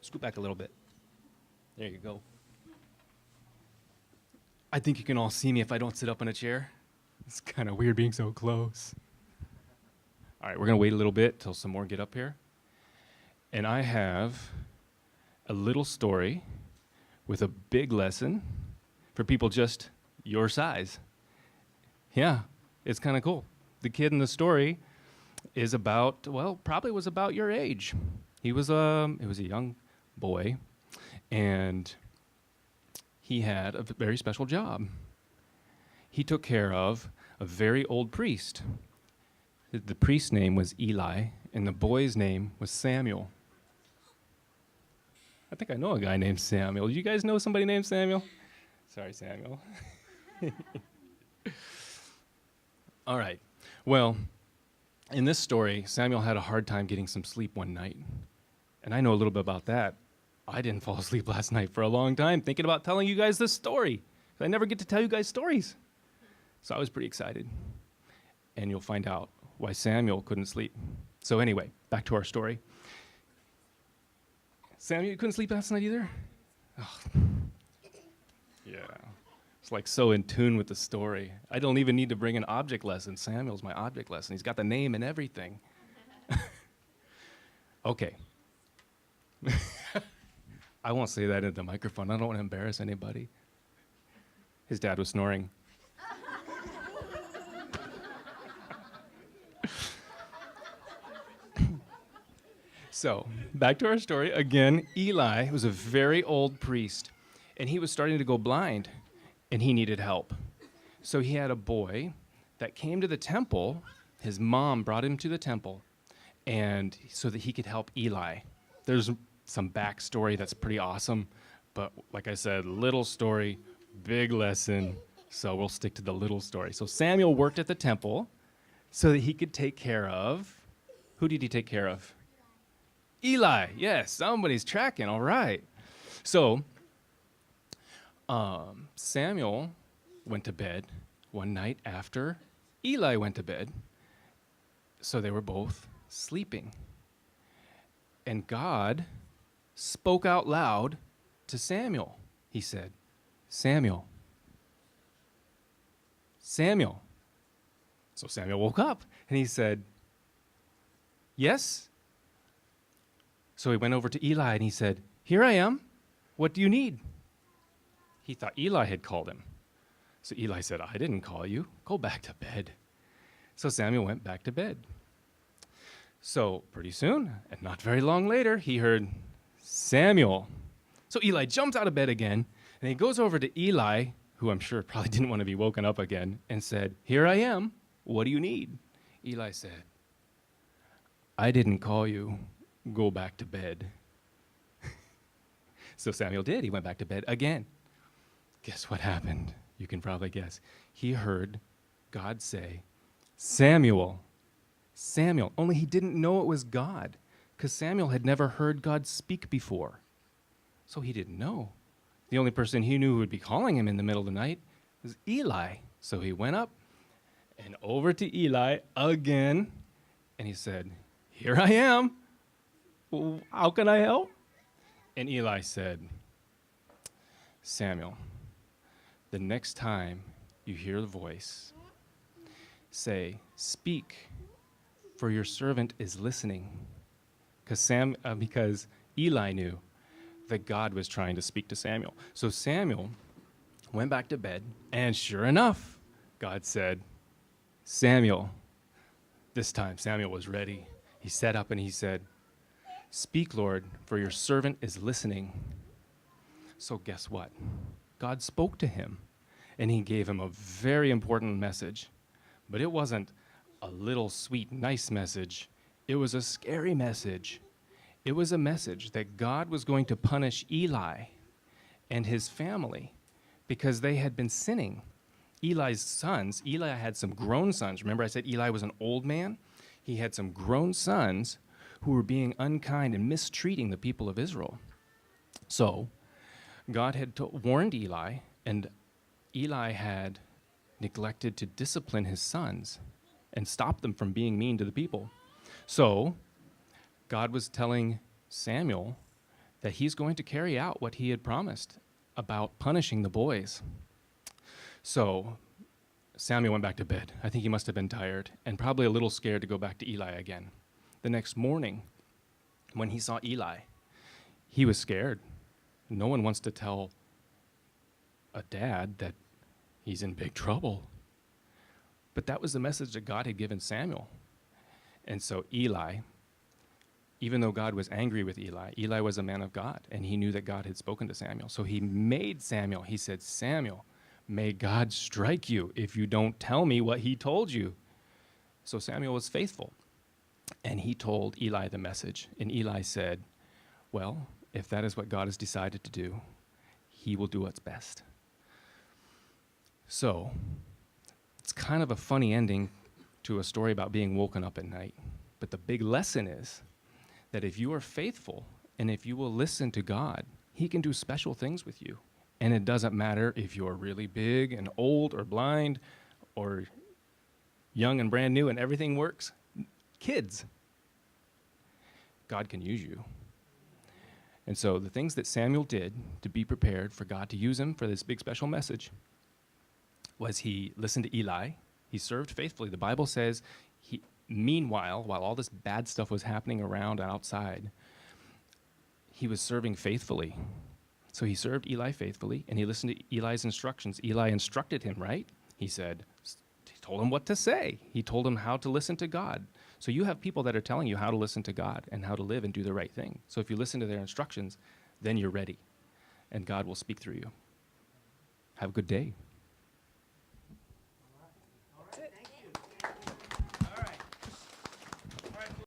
Scoot back a little bit. There you go. I think you can all see me if I don't sit up in a chair. It's kind of weird being so close. All right, we're going to wait a little bit till some more get up here. And I have a little story with a big lesson for people just your size. Yeah, it's kind of cool. The kid in the story is about, well, probably was about your age. It was a young boy, and he had a very special job. He took care of a very old priest. The priest's name was Eli, and the boy's name was Samuel. I think I know a guy named Samuel. Do you guys know somebody named Samuel? Sorry, Samuel. All right. Well, in this story, Samuel had a hard time getting some sleep one night. And I know a little bit about that. I didn't fall asleep last night for a long time thinking about telling you guys this story. I never get to tell you guys stories. So I was pretty excited. And you'll find out why Samuel couldn't sleep. So anyway, back to our story. Samuel, you couldn't sleep last night either? Oh. Yeah. It's like so in tune with the story. I don't even need to bring an object lesson. Samuel's my object lesson. He's got the name and everything. Okay. I won't say that into the microphone. I don't want to embarrass anybody. His dad was snoring. So, back to our story. Again, Eli was a very old priest, and he was starting to go blind, and he needed help. So he had a boy that came to the temple. His mom brought him to the temple, and so that he could help Eli. There's some backstory that's pretty awesome, but like I said, little story, big lesson, so we'll stick to the little story. So Samuel worked at the temple so that he could take care of, who did he take care of? Eli. Yes, somebody's tracking, all right. So Samuel went to bed one night after Eli went to bed, so they were both sleeping. And God spoke out loud to Samuel. He said, Samuel. Samuel. So Samuel woke up and he said, yes. So he went over to Eli and he said, here I am. What do you need? He thought Eli had called him. So Eli said, I didn't call you. Go back to bed. So Samuel went back to bed. So pretty soon, and not very long later, he heard, Samuel. So Eli jumps out of bed again, and he goes over to Eli, who I'm sure probably didn't want to be woken up again, and said, here I am. What do you need? Eli said, I didn't call you. Go back to bed. So Samuel did. He went back to bed again. Guess what happened? You can probably guess. He heard God say, Samuel. Samuel. Only he didn't know it was God, because Samuel had never heard God speak before. So he didn't know. The only person he knew who would be calling him in the middle of the night was Eli. So he went up and over to Eli again, and he said, here I am. Well, how can I help? And Eli said, Samuel, the next time you hear the voice, say, speak, for your servant is listening. Because Eli knew that God was trying to speak to Samuel. So Samuel went back to bed, and sure enough, God said, Samuel. This time Samuel was ready. He sat up and he said, speak, Lord, for your servant is listening. So guess what? God spoke to him, and he gave him a very important message. But it wasn't a little sweet, nice message. It was a scary message. It was a message that God was going to punish Eli and his family because they had been sinning. Eli's sons, Eli had some grown sons. Remember I said Eli was an old man? He had some grown sons who were being unkind and mistreating the people of Israel. So God had warned Eli, and Eli had neglected to discipline his sons and stop them from being mean to the people. So God was telling Samuel that he's going to carry out what he had promised about punishing the boys. So Samuel went back to bed. I think he must have been tired and probably a little scared to go back to Eli again. The next morning, when he saw Eli, he was scared. No one wants to tell a dad that he's in big trouble. But that was the message that God had given Samuel. And so Eli, even though God was angry with Eli, Eli was a man of God, and he knew that God had spoken to Samuel. So he made Samuel, he said, Samuel, may God strike you if you don't tell me what he told you. So Samuel was faithful, and he told Eli the message. And Eli said, well, if that is what God has decided to do, he will do what's best. So it's kind of a funny ending to a story about being woken up at night. But the big lesson is that if you are faithful and if you will listen to God, he can do special things with you. And it doesn't matter if you're really big and old or blind or young and brand new and everything works. Kids, God can use you. And so the things that Samuel did to be prepared for God to use him for this big special message was he listened to Eli. He served faithfully. The Bible says, meanwhile, while all this bad stuff was happening around outside, he was serving faithfully. So he served Eli faithfully, and he listened to Eli's instructions. Eli instructed him, right? He told him what to say. He told him how to listen to God. So you have people that are telling you how to listen to God and how to live and do the right thing. So if you listen to their instructions, then you're ready, and God will speak through you. Have a good day.